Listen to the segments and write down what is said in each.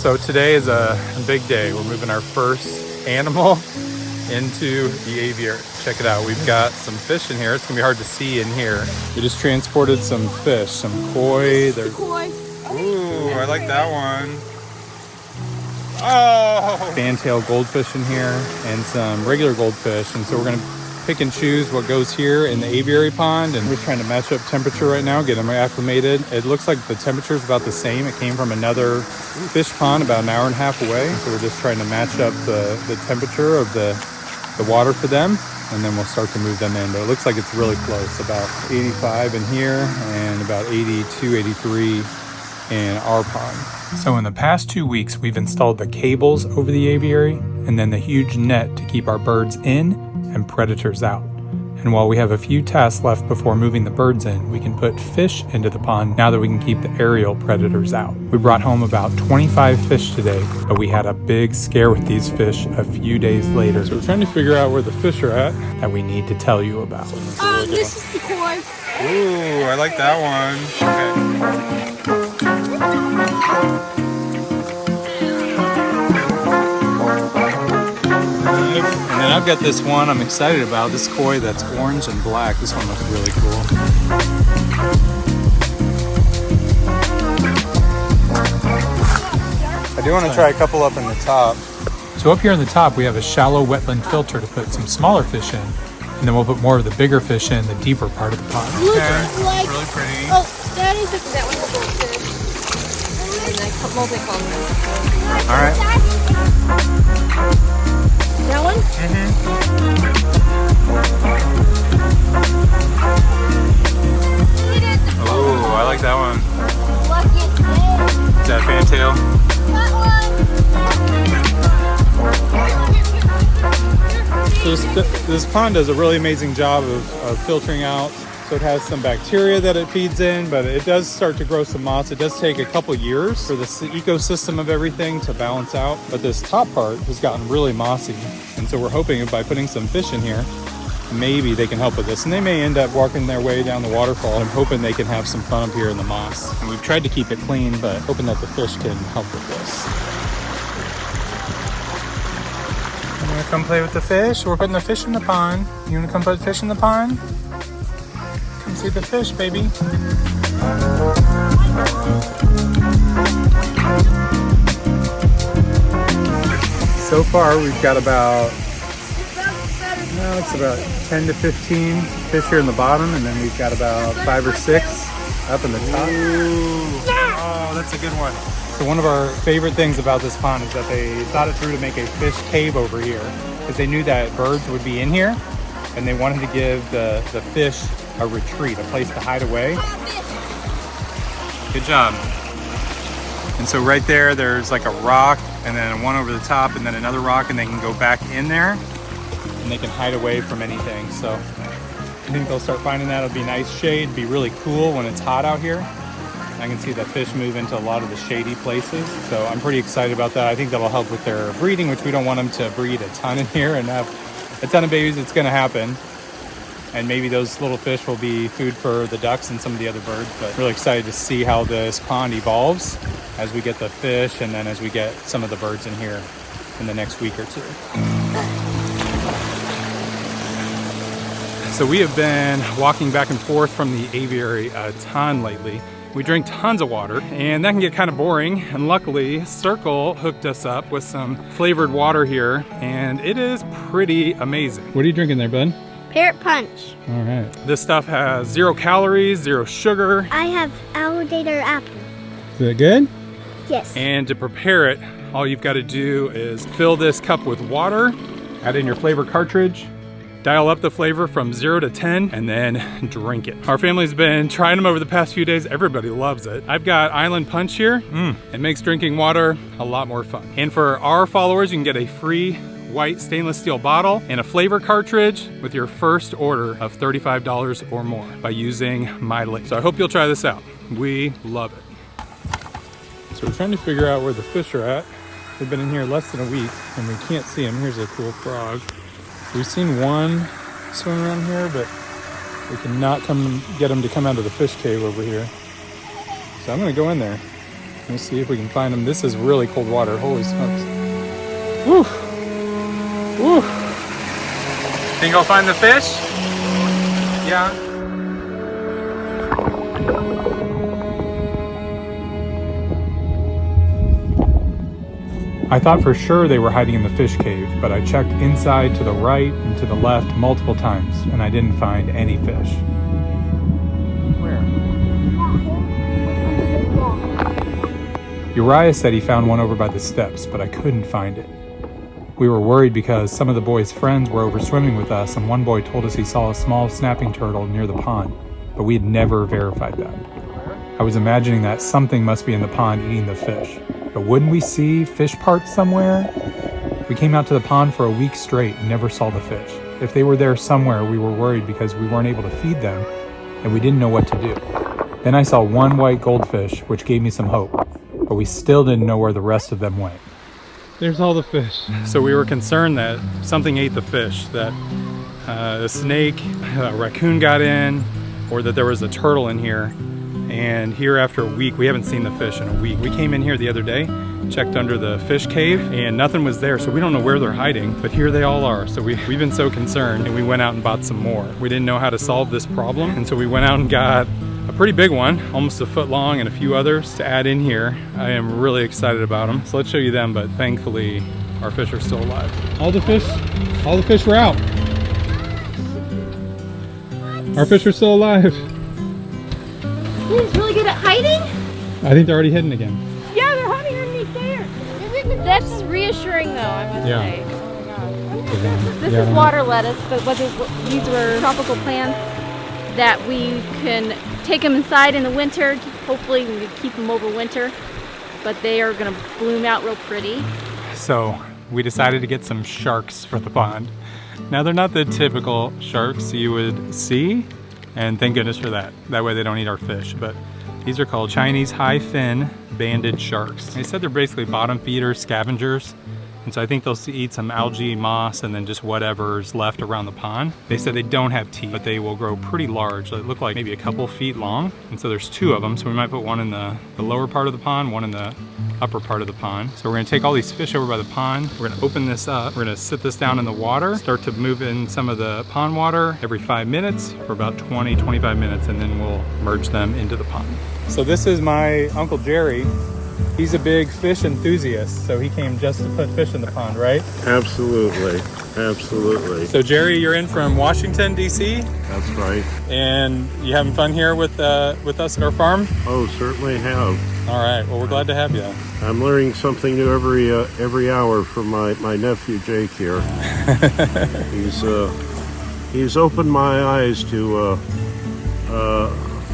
So today is a big day. We're moving our first animal into the aviary. Check it out. We've got some fish in here. It's gonna be hard to see in here. We just transported some fish, some koi. There's koi. Ooh, I like that one. Oh! Fantail goldfish in here and some regular goldfish. And so we're gonna pick and choose what goes here in the aviary pond, and we're trying to match up temperature right now, get them acclimated. It looks like the temperature is about the same. It came from another fish pond about an hour and a half away, so we're just trying to match up the temperature of the water for them, and then we'll start to move them in. But it looks like it's really close, about 85 in here and about 82, 83 in our pond. So in the past 2 weeks, we've installed the cables over the aviary and then the huge net to keep our birds in and predators out. And while we have a few tasks left before moving the birds in, we can put fish into the pond now that we can keep the aerial predators out. We brought home about 25 fish today, but we had a big scare with these fish a few days later. So we're trying to figure out where the fish are at that we need to tell you about. This is the koi. Ooh, I like that one. And then I've got this one I'm excited about, this koi that's orange and black. This one looks really cool. I do want to try a couple up in the top. So up here on the top, we have a shallow wetland filter to put some smaller fish in. And then we'll put more of the bigger fish in the deeper part of the pond. Looks like really pretty. Oh, that one's a goldfish. And I put multicolored. All right. That one? Oh, I like that one. Is that fantail? So this pond does a really amazing job of filtering out. So it has some bacteria that it feeds in, but it does start to grow some moss. It does take a couple years for this ecosystem of everything to balance out. But this top part has gotten really mossy. And so we're hoping by putting some fish in here, maybe they can help with this. And they may end up working their way down the waterfall. I'm hoping they can have some fun up here in the moss. And we've tried to keep it clean, but hoping that the fish can help with this. You wanna come play with the fish? We're putting the fish in the pond. You wanna come put fish in the pond? Come see the fish, baby. So far, we've got about 10 to 15 fish here in the bottom, and then we've got about 5 or 6 up in the top. Ooh. Oh, that's a good one. So one of our favorite things about this pond is that they thought it through to make a fish cave over here, because they knew that birds would be in here, and they wanted to give the fish a retreat, a place to hide away. Good job. And so right there, there's like a rock, and then one over the top, and then another rock, and they can go back in there, and they can hide away from anything. So I think they'll start finding that. It'll be nice shade, be really cool when it's hot out here. I can see that fish move into a lot of the shady places. So I'm pretty excited about that. I think that'll help with their breeding, which we don't want them to breed a ton in here and have a ton of babies. It's gonna happen. And maybe those little fish will be food for the ducks and some of the other birds. But really excited to see how this pond evolves as we get the fish and then as we get some of the birds in here in the next week or two. So we have been walking back and forth from the aviary a ton lately. We drink tons of water, and that can get kind of boring. And luckily, Circle hooked us up with some flavored water here, and it is pretty amazing. What are you drinking there, bud? Parrot punch. All right. This stuff has 0 calories, 0 sugar. I have alligator apple. Is it good? Yes. And to prepare it, all you've got to do is fill this cup with water, add in your flavor cartridge, dial up the flavor from 0 to 10, and then drink it. Our family's been trying them over the past few days. Everybody loves it. I've got Island Punch here. It makes drinking water a lot more fun. And for our followers, you can get a free white stainless steel bottle and a flavor cartridge with your first order of $35 or more by using my link. So I hope you'll try this out. We love it. So we're trying to figure out where the fish are at. They've been in here less than a week and we can't see them. Here's a cool frog. We've seen one swimming around here, but we cannot get them to come out of the fish cave over here. So I'm gonna go in there. Let me see if we can find them. This is really cold water. Holy smokes. Woo! Woo! Think I'll find the fish? Yeah. I thought for sure they were hiding in the fish cave, but I checked inside to the right and to the left multiple times, and I didn't find any fish. Where? Uriah said he found one over by the steps, but I couldn't find it. We were worried because some of the boys' friends were over swimming with us, and one boy told us he saw a small snapping turtle near the pond, but we had never verified that. I was imagining that something must be in the pond eating the fish. But wouldn't we see fish parts somewhere? We came out to the pond for a week straight and never saw the fish. If they were there somewhere, we were worried because we weren't able to feed them and we didn't know what to do. Then I saw one white goldfish, which gave me some hope, but we still didn't know where the rest of them went. There's all the fish. So we were concerned that something ate the fish, that a snake, a raccoon got in, or that there was a turtle in here. And here after a week, we haven't seen the fish in a week. We came in here the other day, checked under the fish cave, and nothing was there, so we don't know where they're hiding, but here they all are. So we've been so concerned, and we went out and bought some more. We didn't know how to solve this problem, and so we went out and got a pretty big one, almost a foot long, and a few others to add in here. I am really excited about them. So let's show you them, but thankfully, our fish are still alive. All the fish were out. Our fish are still alive. He's really good at hiding? I think they're already hidden again. Yeah, they're hiding underneath there. That's reassuring though, I must say. Oh my gosh. This is water lettuce, but these were tropical plants that we can take them inside in the winter. Hopefully we can keep them over winter, but they are gonna bloom out real pretty. So we decided to get some sharks for the pond. Now they're not the typical sharks you would see, and thank goodness for that. That way they don't eat our fish. But these are called Chinese high fin banded sharks. They said they're basically bottom feeders, scavengers. And so I think they'll eat some algae, moss, and then just whatever's left around the pond. They said they don't have teeth, but they will grow pretty large. They look like maybe a couple feet long. And so there's two of them. So we might put one in the lower part of the pond, one in the upper part of the pond. So we're gonna take all these fish over by the pond. We're gonna open this up. We're gonna sit this down in the water, start to move in some of the pond water every 5 minutes for about 20, 25 minutes, and then we'll merge them into the pond. So this is my Uncle Jerry. He's a big fish enthusiast, so he came just to put fish in the pond, right? Absolutely, absolutely. So Jerry, you're in from Washington, D.C.? That's right. And you having fun here with us at our farm? Oh, certainly have. All right, well, we're glad to have you. I'm learning something new every hour from my nephew Jake here. He's opened my eyes to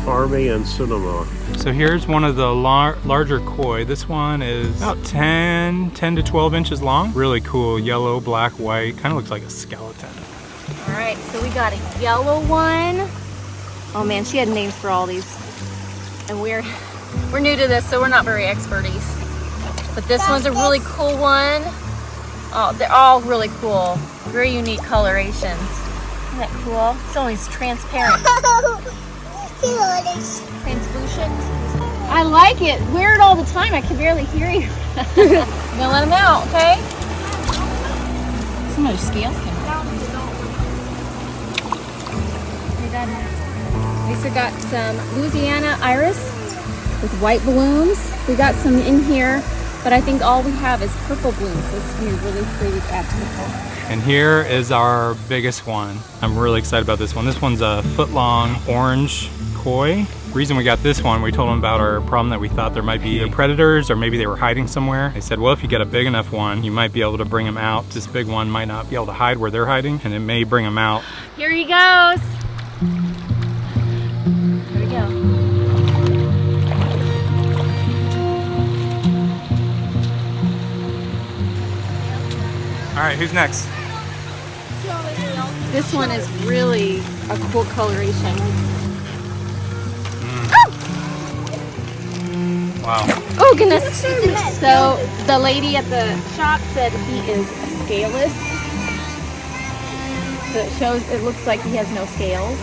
farming and cinema. So here's one of the larger koi. This one is about 10 to 12 inches long. Really cool, yellow, black, white. Kind of looks like a skeleton. All right, so we got a yellow one. Oh man, she had names for all these. And we're new to this, so we're not very experty. But this one's a really cool one. Oh, they're all really cool. Very unique colorations. Isn't that cool? It's only transparent. Translucent. I like it. Wear it all the time. I can barely hear you. I'm gonna let them out, okay? Some of the scales came out. We also got some Louisiana iris with white blooms. We got some in here, but I think all we have is purple blooms. This is gonna be really pretty to add to the color. And here is our biggest one. I'm really excited about this one. This one's a foot-long orange koi. The reason we got this one, we told them about our problem that we thought there might be either predators or maybe they were hiding somewhere. They said, well, if you get a big enough one, you might be able to bring them out. This big one might not be able to hide where they're hiding, and it may bring them out. Here he goes. Here we go. All right, who's next? This one is really a cool coloration. Wow. Oh goodness. So the lady at the shop said he is scaleless. So it looks like he has no scales.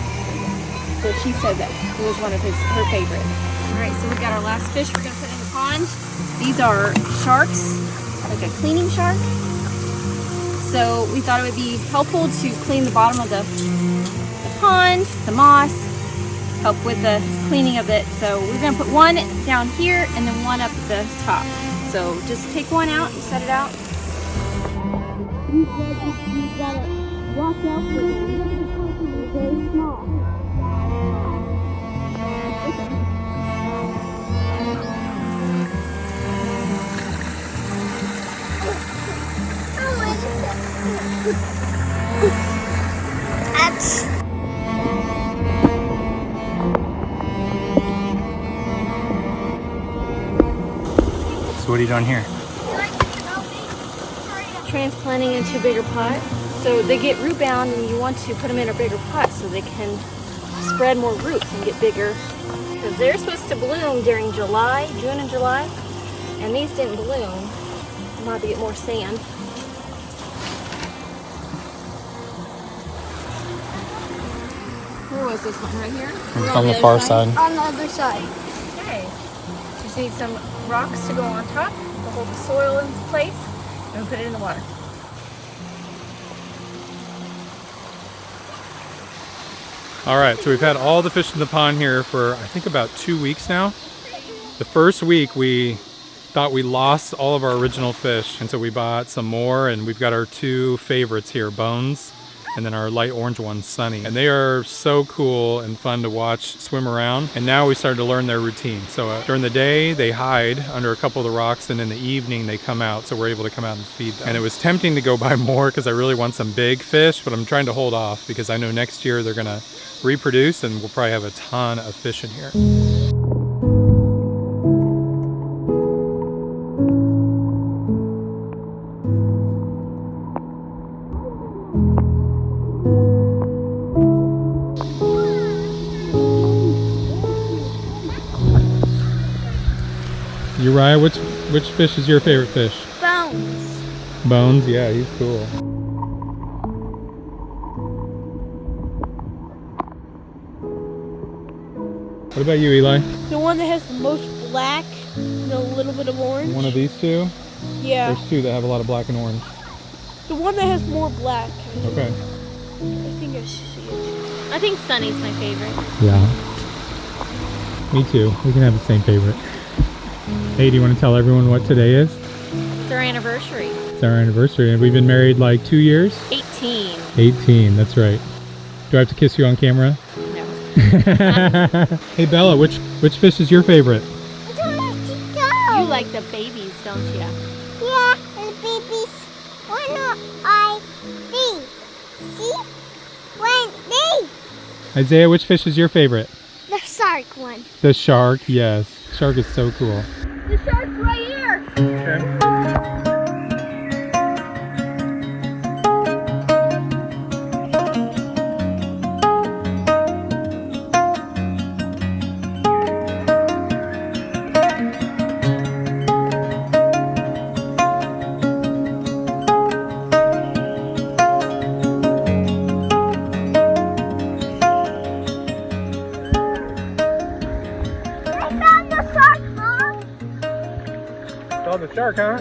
So she said that it was one of her favorites. All right, so we got our last fish we're gonna put in the pond. These are sharks, like a cleaning shark. So we thought it would be helpful to clean the bottom of the pond, the moss, help with the cleaning of it. So we're gonna put one down here and then one up at the top. So just take one out and set it out. You gotta watch out for them. They're very small. So what are you doing here? Transplanting into a bigger pot. So they get root bound and you want to put them in a bigger pot so they can spread more roots and get bigger. Because they're supposed to bloom during July, June and July, and these didn't bloom. I'm about to get more sand. Where was this one? Right here? On the far side. On the other side. Okay. Just need some rocks to go on top to hold the soil in place, and we'll put it in the water. All right, so we've had all the fish in the pond here for I think about 2 weeks now. The first week we thought we lost all of our original fish, and so we bought some more, and we've got our two favorites here, Bones, and then our light orange one, Sunny. And they are so cool and fun to watch swim around. And now we started to learn their routine. So during the day, they hide under a couple of the rocks, and in the evening they come out, so we're able to come out and feed them. And it was tempting to go buy more because I really want some big fish, but I'm trying to hold off because I know next year they're gonna reproduce and we'll probably have a ton of fish in here. Uriah, which fish is your favorite fish? Bones. Bones, yeah, he's cool. What about you, Eli? The one that has the most black and a little bit of orange. One of these two? Yeah. There's two that have a lot of black and orange. The one that has more black. Okay. I think I see it. I think Sunny's my favorite. Yeah. Me too. We can have the same favorite. Hey, do you want to tell everyone what today is? It's our anniversary. It's our anniversary. Have we been married like 2 years? 18. 18, that's right. Do I have to kiss you on camera? No. Hey Bella, which fish is your favorite? I don't have to go. You like the babies, don't you? Yeah, the babies. Why not I see when they Isaiah, which fish is your favorite? the shark one. The shark, yes. Shark is so cool. The shark's right here. Okay. The shark, huh?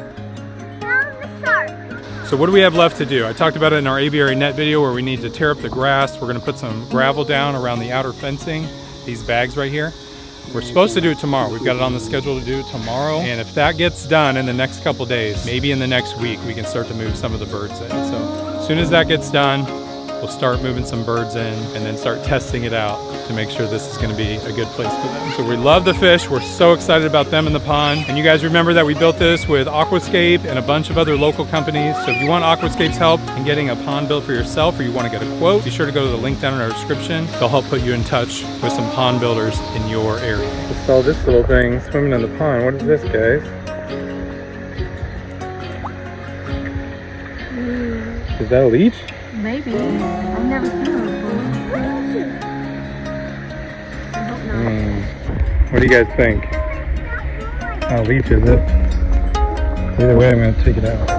Found the shark. So what do we have left to do? I talked about it in our aviary net video where we need to tear up the grass. We're going to put some gravel down around the outer fencing, these bags right here. We're supposed to do it tomorrow. We've got it on the schedule to do it tomorrow. And if that gets done in the next couple days, maybe in the next week, we can start to move some of the birds in. So as soon as that gets done, we'll start moving some birds in and then start testing it out to make sure this is going to be a good place for them. So we love the fish. We're so excited about them in the pond. And you guys remember that we built this with Aquascape and a bunch of other local companies. So if you want Aquascape's help in getting a pond built for yourself or you want to get a quote, be sure to go to the link down in our description. They'll help put you in touch with some pond builders in your area. Just saw this little thing swimming in the pond. What is this, guys? Is that a leech? Maybe. I've never seen them before. I hope not. What do you guys think? How leech is it? Either way, I'm going to take it out.